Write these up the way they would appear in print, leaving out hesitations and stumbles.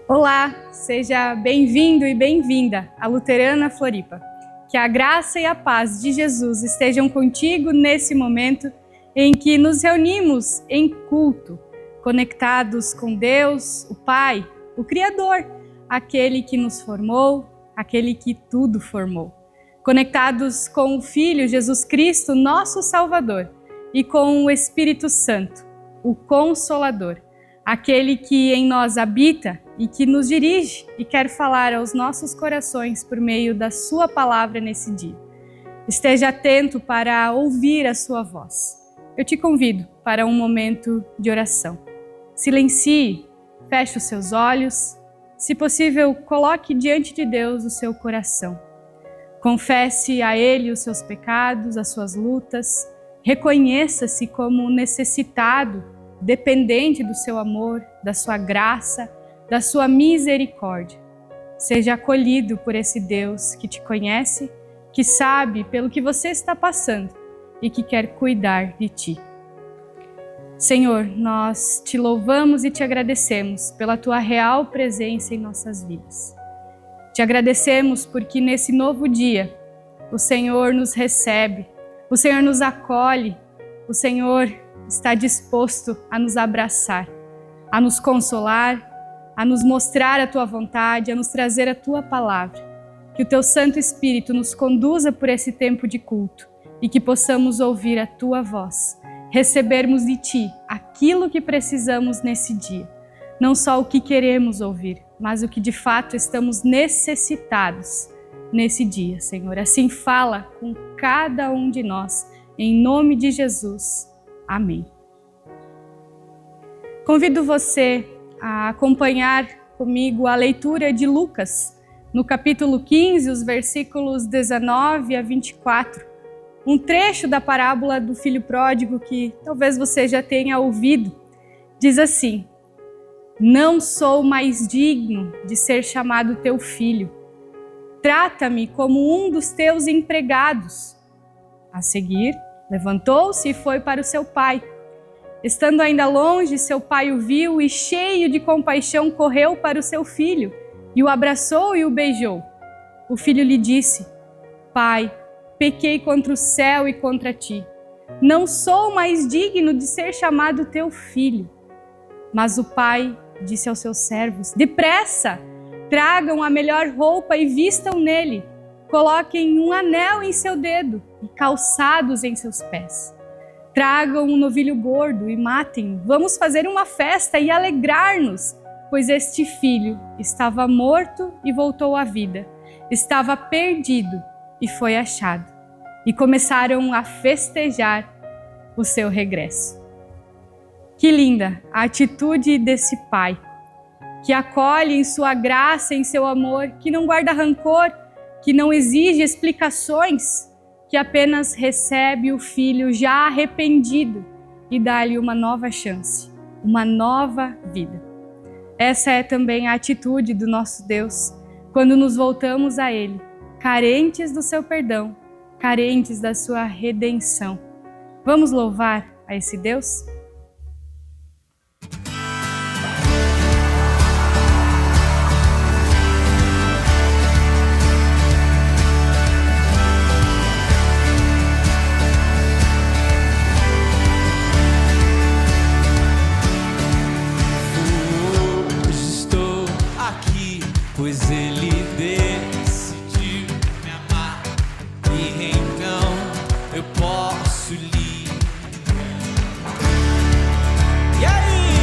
Olá, seja bem-vindo e bem-vinda à Luterana Floripa. Que a graça e a paz de Jesus estejam contigo nesse momento em que nos reunimos em culto, conectados com Deus, o Pai, o Criador, aquele que nos formou, aquele que tudo formou. Conectados com o Filho Jesus Cristo, nosso Salvador, e com o Espírito Santo, o Consolador, aquele que em nós habita e que nos dirige e quer falar aos nossos corações por meio da sua palavra nesse dia. Esteja atento para ouvir a sua voz. Eu te convido para um momento de oração. Silencie, feche os seus olhos. Se possível, coloque diante de Deus o seu coração. Confesse a Ele os seus pecados, as suas lutas. Reconheça-se como necessitado, dependente do seu amor, da sua graça, da sua misericórdia. Seja acolhido por esse Deus que te conhece, que sabe pelo que você está passando e que quer cuidar de ti. Senhor, nós te louvamos e te agradecemos pela tua real presença em nossas vidas. Te agradecemos porque nesse novo dia o Senhor nos recebe, o Senhor nos acolhe, o Senhor está disposto a nos abraçar, a nos consolar, a nos mostrar a tua vontade, a nos trazer a tua palavra. Que o teu Santo Espírito nos conduza por esse tempo de culto e que possamos ouvir a tua voz, recebermos de ti aquilo que precisamos nesse dia. Não só o que queremos ouvir, mas o que de fato estamos necessitados nesse dia, Senhor. Assim fala com cada um de nós, em nome de Jesus. Amém. Convido você a acompanhar comigo a leitura de Lucas, no capítulo 15, os versículos 19 a 24, um trecho da parábola do filho pródigo que talvez você já tenha ouvido. Diz assim: "Não sou mais digno de ser chamado teu filho. Trata-me como um dos teus empregados." A seguir, levantou-se e foi para o seu pai. Estando ainda longe, seu pai o viu e, cheio de compaixão, correu para o seu filho e o abraçou e o beijou. O filho lhe disse: "Pai, pequei contra o céu e contra ti. Não sou mais digno de ser chamado teu filho." Mas o pai disse aos seus servos: "Depressa, tragam a melhor roupa e vistam nele. Coloquem um anel em seu dedo e calçados em seus pés. Tragam um novilho gordo e matem-o. Vamos fazer uma festa e alegrar-nos, pois este filho estava morto e voltou à vida. Estava perdido e foi achado." E começaram a festejar o seu regresso. Que linda a atitude desse pai, que acolhe em sua graça, em seu amor, que não guarda rancor, que não exige explicações, que apenas recebe o filho já arrependido e dá-lhe uma nova chance, uma nova vida. Essa é também a atitude do nosso Deus quando nos voltamos a Ele, carentes do seu perdão, carentes da sua redenção. Vamos louvar a esse Deus? Pois ele decidiu me amar, e então eu posso lhe. E aí?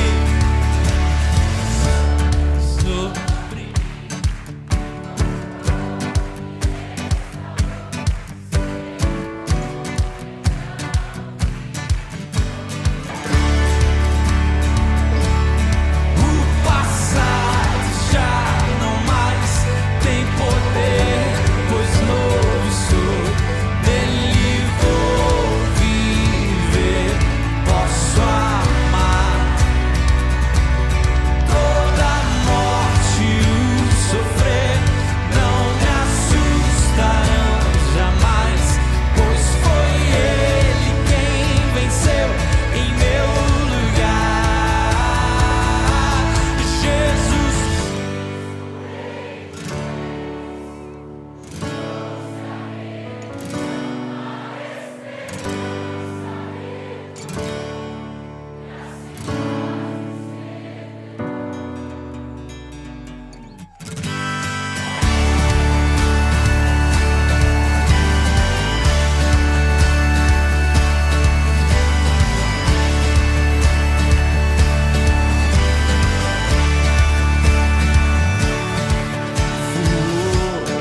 Sobre. O passado já não mais tem poder, pois novo sou, nele vou viver.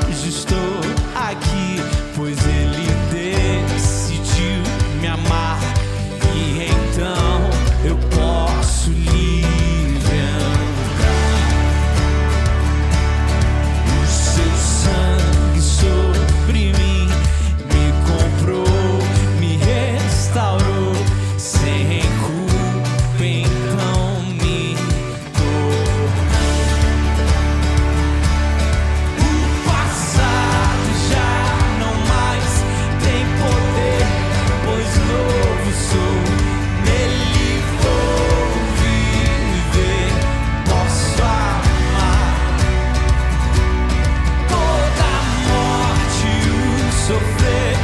Hoje estou aqui, pois Ele decidiu me amar. E então eu posso livre andar. O seu sangue sobre mim me comprou, me restaurou. Sem culpa então me tornou. O passado já não mais tem poder, pois novo sou. Nele vou viver, posso amar. Toda morte e o sofrer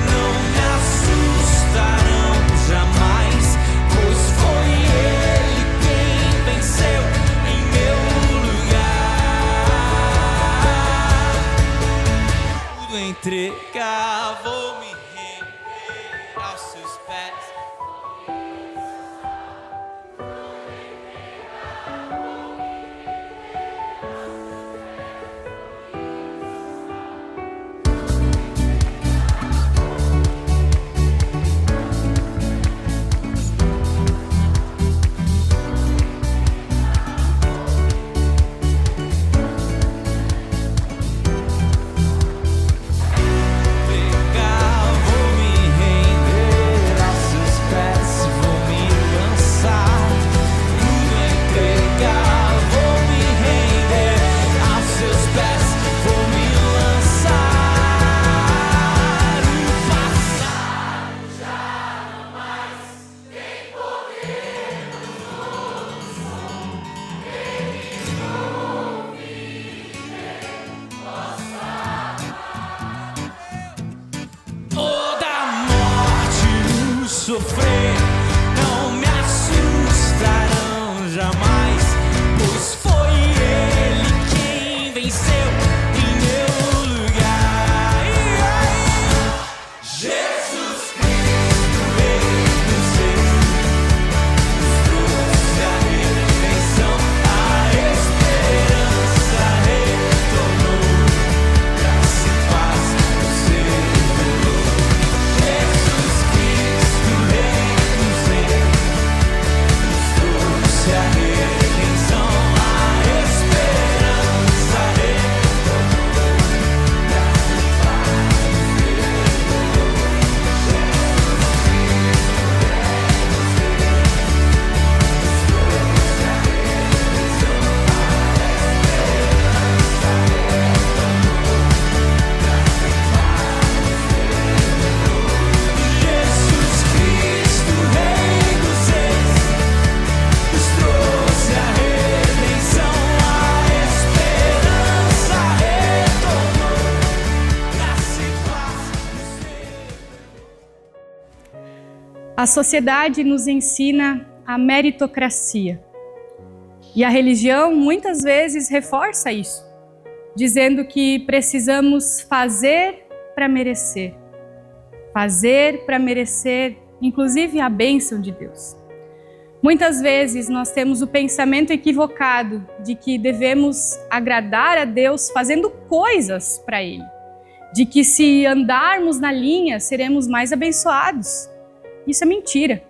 não me assustarão jamais, pois foi Ele quem venceu em meu lugar. Tudo entregar, vou me render aos seus pés. Pegar, vou me render aos seus pés, vou me lançar. Tudo entregar, vou me render aos seus pés, vou me lançar. O passado já não mais tem poder, toda morte e o sofrer não me assustarão jamais, pois foi Ele quem venceu em meu lugar. Jesus Cristo, Rei dos Reis, trouxe a redenção, a esperança retornou, graça e paz nos revelou. Jesus Cristo, Rei dos Reis, trouxe a redenção, a esperança retornou, graça e paz nos revelou. Jesus Cristo, Rei dos Reis, nos trouxe a redenção, a esperança retornou, graça e paz nos revelou. A sociedade nos ensina a meritocracia. E a religião muitas vezes reforça isso, dizendo que precisamos fazer para merecer. Fazer para merecer, inclusive, a bênção de Deus. Muitas vezes nós temos o pensamento equivocado de que devemos agradar a Deus fazendo coisas para Ele. De que se andarmos na linha, seremos mais abençoados. Isso é mentira.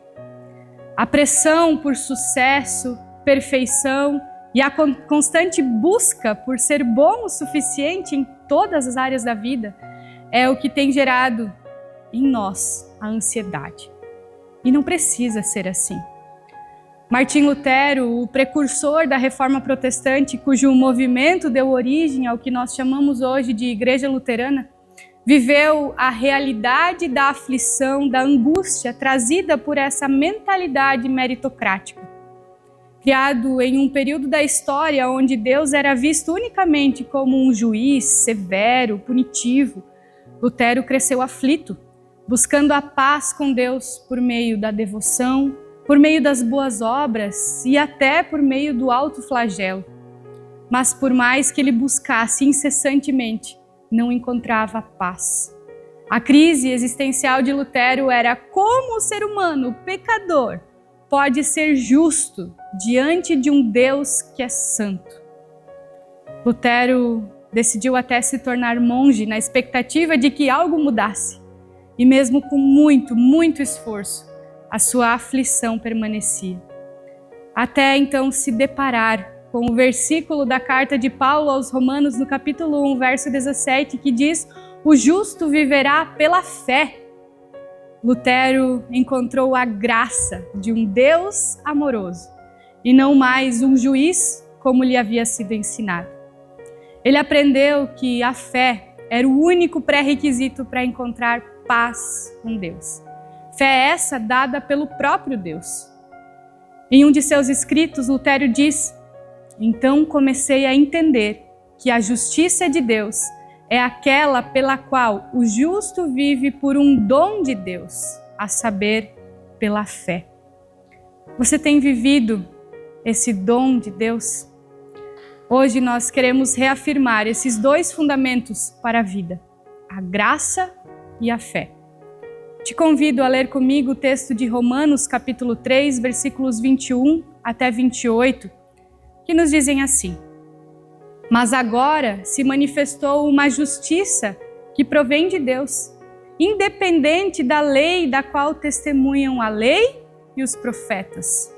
A pressão por sucesso, perfeição e a constante busca por ser bom o suficiente em todas as áreas da vida é o que tem gerado em nós a ansiedade. E não precisa ser assim. Martim Lutero, o precursor da Reforma Protestante, cujo movimento deu origem ao que nós chamamos hoje de Igreja Luterana, viveu a realidade da aflição, da angústia trazida por essa mentalidade meritocrática. Criado em um período da história onde Deus era visto unicamente como um juiz severo, punitivo, Lutero cresceu aflito, buscando a paz com Deus por meio da devoção, por meio das boas obras e até por meio do autoflagelo. Mas por mais que ele buscasse incessantemente, não encontrava paz. A crise existencial de Lutero era como o ser humano, pecador, pode ser justo diante de um Deus que é santo. Lutero decidiu até se tornar monge na expectativa de que algo mudasse. E mesmo com muito esforço, a sua aflição permanecia. Até então se deparar com o versículo da carta de Paulo aos Romanos, no capítulo 1, verso 17, que diz: "O justo viverá pela fé." Lutero encontrou a graça de um Deus amoroso e não mais um juiz como lhe havia sido ensinado. Ele aprendeu que a fé era o único pré-requisito para encontrar paz com Deus. Fé essa dada pelo próprio Deus. Em um de seus escritos, Lutero diz: "Então comecei a entender que a justiça de Deus é aquela pela qual o justo vive por um dom de Deus, a saber, pela fé." Você tem vivido esse dom de Deus? Hoje nós queremos reafirmar esses dois fundamentos para a vida: a graça e a fé. Te convido a ler comigo o texto de Romanos, capítulo 3, versículos 21 até 28, que nos dizem assim: "Mas agora se manifestou uma justiça que provém de Deus, independente da lei da qual testemunham a lei e os profetas.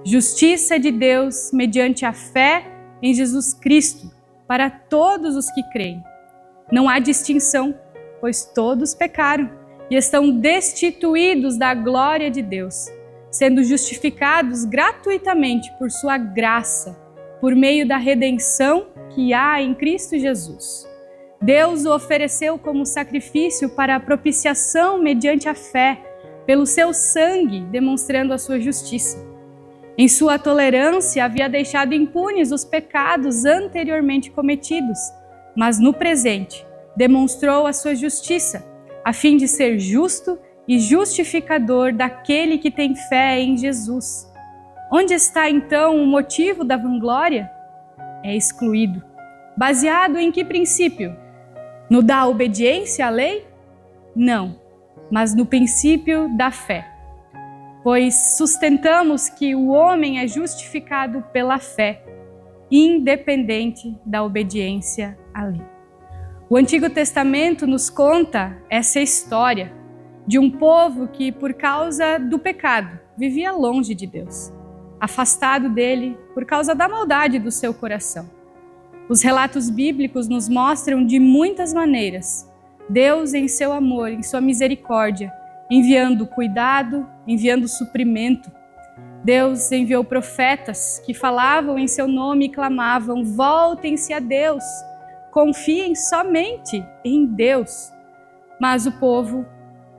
Justiça de Deus mediante a fé em Jesus Cristo, para todos os que creem. Não há distinção, pois todos pecaram e estão destituídos da glória de Deus, sendo justificados gratuitamente por sua graça, por meio da redenção que há em Cristo Jesus. Deus o ofereceu como sacrifício para a propiciação mediante a fé, pelo seu sangue, demonstrando a sua justiça. Em sua tolerância havia deixado impunes os pecados anteriormente cometidos, mas no presente demonstrou a sua justiça, a fim de ser justo e justificador daquele que tem fé em Jesus. Onde está então o motivo da vanglória? É excluído. Baseado em que princípio? No da obediência à lei? Não, mas no princípio da fé. Pois sustentamos que o homem é justificado pela fé, independente da obediência à lei. O Antigo Testamento nos conta essa história de um povo que, por causa do pecado, vivia longe de Deus, afastado dele por causa da maldade do seu coração. Os relatos bíblicos nos mostram de muitas maneiras Deus, em seu amor, em sua misericórdia, enviando cuidado, enviando suprimento. Deus enviou profetas que falavam em seu nome e clamavam: voltem-se a Deus, confiem somente em Deus. Mas o povo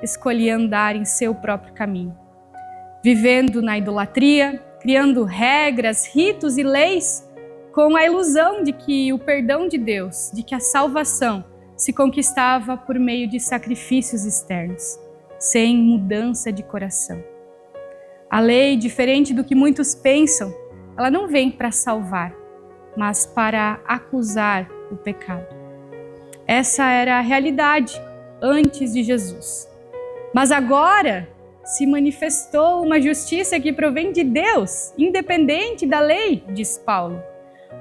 escolhia andar em seu próprio caminho, vivendo na idolatria, criando regras, ritos e leis, com a ilusão de que o perdão de Deus, de que a salvação se conquistava por meio de sacrifícios externos, sem mudança de coração. A lei, diferente do que muitos pensam, ela não vem para salvar, mas para acusar o pecado. Essa era a realidade antes de Jesus. Mas agora se manifestou uma justiça que provém de Deus, independente da lei, diz Paulo.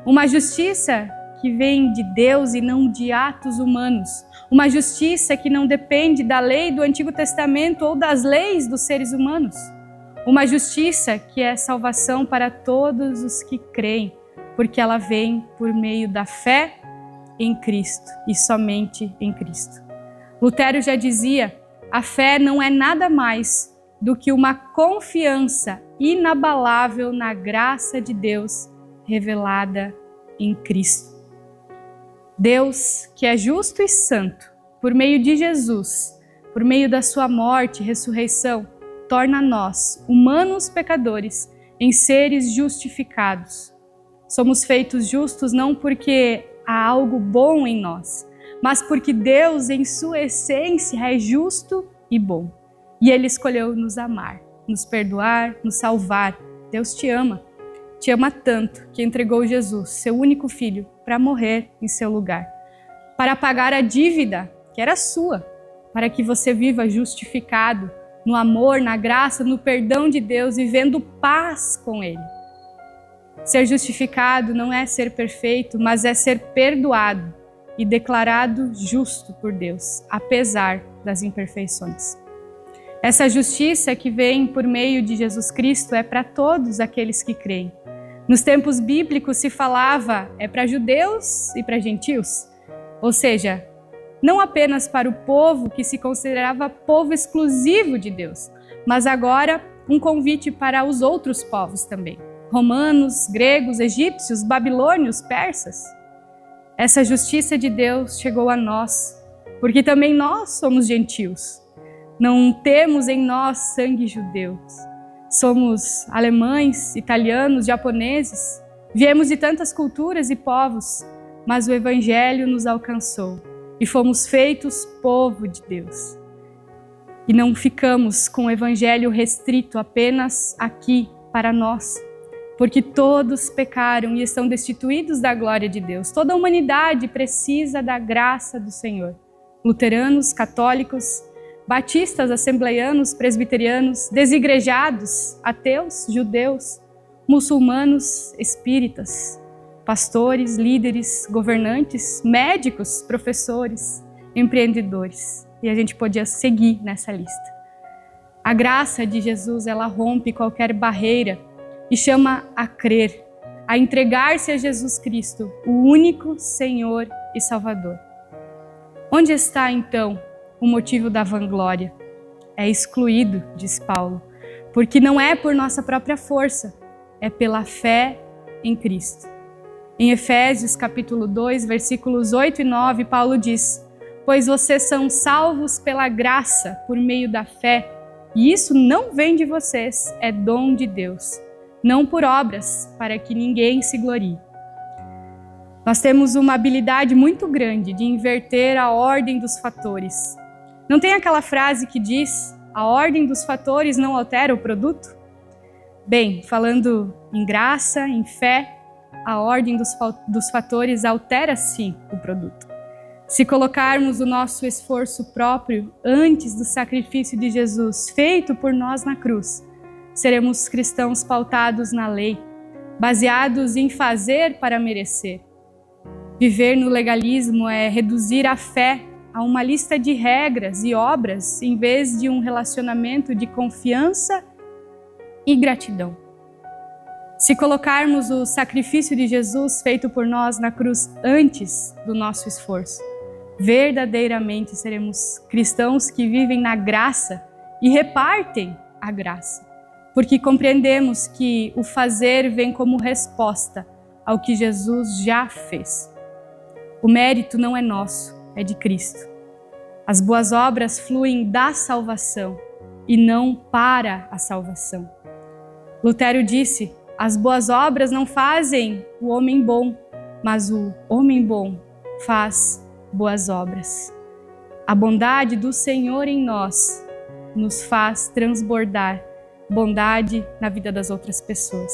Uma justiça que vem de Deus e não de atos humanos. Uma justiça que não depende da lei do Antigo Testamento ou das leis dos seres humanos. Uma justiça que é salvação para todos os que creem, porque ela vem por meio da fé em Cristo e somente em Cristo. Lutero já dizia: a fé não é nada mais do que uma confiança inabalável na graça de Deus revelada em Cristo. Deus, que é justo e santo, por meio de Jesus, por meio da sua morte e ressurreição, torna nós, humanos pecadores, em seres justificados. Somos feitos justos não porque há algo bom em nós, mas porque Deus, em sua essência, é justo e bom. E Ele escolheu nos amar, nos perdoar, nos salvar. Deus te ama tanto que entregou Jesus, seu único filho, para morrer em seu lugar, para pagar a dívida que era sua, para que você viva justificado no amor, na graça, no perdão de Deus, vivendo paz com Ele. Ser justificado não é ser perfeito, mas é ser perdoado e declarado justo por Deus, apesar das imperfeições. Essa justiça que vem por meio de Jesus Cristo é para todos aqueles que creem. Nos tempos bíblicos se falava para judeus e para gentios, ou seja, não apenas para o povo que se considerava povo exclusivo de Deus, mas agora um convite para os outros povos também. Romanos, gregos, egípcios, babilônios, persas. Essa justiça de Deus chegou a nós, porque também nós somos gentios. Não temos em nós sangue judeu. Somos alemães, italianos, japoneses. Viemos de tantas culturas e povos, mas o Evangelho nos alcançou e fomos feitos povo de Deus. E não ficamos com o Evangelho restrito apenas aqui para nós, porque todos pecaram e estão destituídos da glória de Deus. Toda a humanidade precisa da graça do Senhor. Luteranos, católicos, batistas, assembleianos, presbiterianos, desigrejados, ateus, judeus, muçulmanos, espíritas, pastores, líderes, governantes, médicos, professores, empreendedores. E a gente podia seguir nessa lista. A graça de Jesus, ela rompe qualquer barreira e chama a crer, a entregar-se a Jesus Cristo, o único Senhor e Salvador. Onde está, então, o motivo da vanglória? É excluído, diz Paulo, porque não é por nossa própria força, é pela fé em Cristo. Em Efésios capítulo 2, versículos 8 e 9, Paulo diz: pois vocês são salvos pela graça, por meio da fé, e isso não vem de vocês, é dom de Deus, não por obras, para que ninguém se glorie. Nós temos uma habilidade muito grande de inverter a ordem dos fatores. Não tem aquela frase que diz: a ordem dos fatores não altera o produto? Bem, falando em graça, em fé, a ordem dos fatores altera sim o produto. Se colocarmos o nosso esforço próprio antes do sacrifício de Jesus feito por nós na cruz, seremos cristãos pautados na lei, baseados em fazer para merecer. Viver no legalismo é reduzir a fé a uma lista de regras e obras, em vez de um relacionamento de confiança e gratidão. Se colocarmos o sacrifício de Jesus feito por nós na cruz antes do nosso esforço, verdadeiramente seremos cristãos que vivem na graça e repartem a graça, porque compreendemos que o fazer vem como resposta ao que Jesus já fez. O mérito não é nosso, é de Cristo. As boas obras fluem da salvação e não para a salvação. Lutero disse: as boas obras não fazem o homem bom, mas o homem bom faz boas obras. A bondade do Senhor em nós nos faz transbordar bondade na vida das outras pessoas.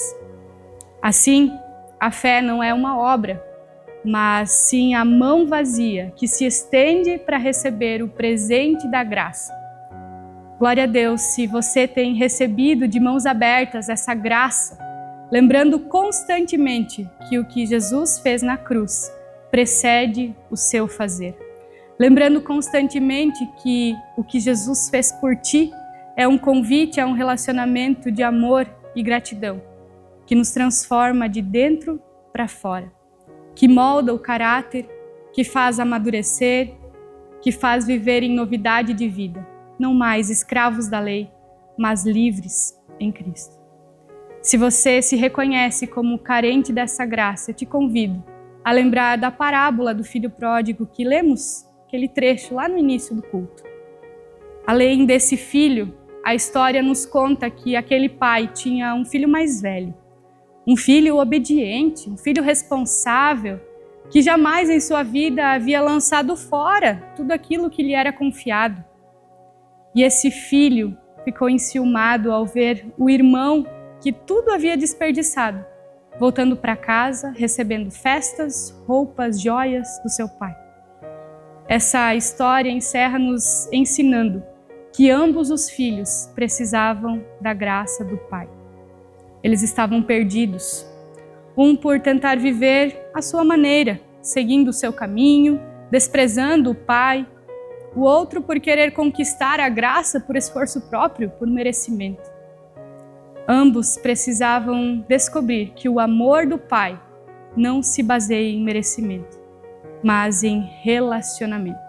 Assim, a fé não é uma obra, mas sim a mão vazia que se estende para receber o presente da graça. Glória a Deus se você tem recebido de mãos abertas essa graça, lembrando constantemente que o que Jesus fez na cruz precede o seu fazer. Lembrando constantemente que o que Jesus fez por ti é um convite a um relacionamento de amor e gratidão, que nos transforma de dentro para fora, que molda o caráter, que faz amadurecer, que faz viver em novidade de vida, não mais escravos da lei, mas livres em Cristo. Se você se reconhece como carente dessa graça, eu te convido a lembrar da parábola do filho pródigo que lemos, aquele trecho lá no início do culto. Além desse filho, a história nos conta que aquele pai tinha um filho mais velho, um filho obediente, um filho responsável, que jamais em sua vida havia lançado fora tudo aquilo que lhe era confiado. E esse filho ficou enciumado ao ver o irmão que tudo havia desperdiçado, voltando para casa, recebendo festas, roupas, joias do seu pai. Essa história encerra nos ensinando que ambos os filhos precisavam da graça do pai. Eles estavam perdidos, um por tentar viver à sua maneira, seguindo o seu caminho, desprezando o pai, o outro por querer conquistar a graça por esforço próprio, por merecimento. Ambos precisavam descobrir que o amor do pai não se baseia em merecimento, mas em relacionamento.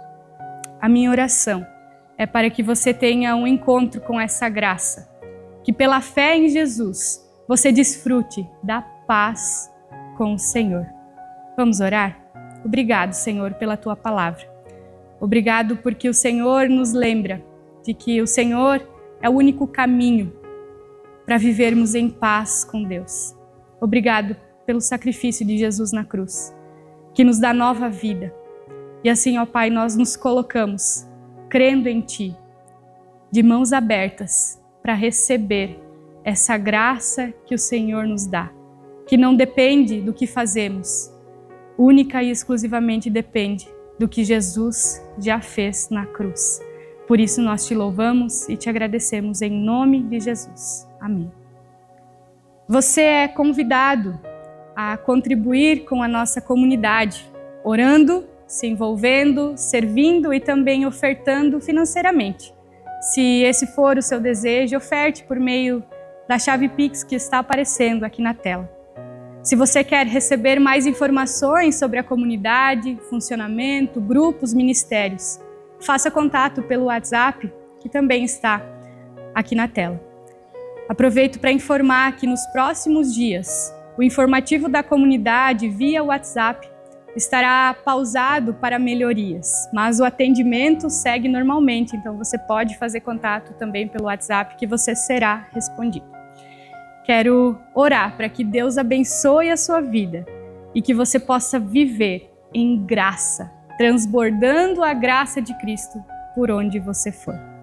A minha oração é para que você tenha um encontro com essa graça, que pela fé em Jesus você desfrute da paz com o Senhor. Vamos orar? Obrigado, Senhor, pela tua palavra. Obrigado porque o Senhor nos lembra de que o Senhor é o único caminho para vivermos em paz com Deus. Obrigado pelo sacrifício de Jesus na cruz, que nos dá nova vida. E assim, ó Pai, nós nos colocamos, crendo em Ti, de mãos abertas, para receber essa graça que o Senhor nos dá, que não depende do que fazemos, única e exclusivamente depende do que Jesus já fez na cruz. Por isso nós te louvamos e te agradecemos em nome de Jesus. Amém. Você é convidado a contribuir com a nossa comunidade, orando, se envolvendo, servindo e também ofertando financeiramente. Se esse for o seu desejo, oferte por meio da chave Pix que está aparecendo aqui na tela. Se você quer receber mais informações sobre a comunidade, funcionamento, grupos, ministérios, faça contato pelo WhatsApp, que também está aqui na tela. Aproveito para informar que nos próximos dias, o informativo da comunidade via WhatsApp estará pausado para melhorias, mas o atendimento segue normalmente, então você pode fazer contato também pelo WhatsApp que você será respondido. Quero orar para que Deus abençoe a sua vida e que você possa viver em graça, transbordando a graça de Cristo por onde você for.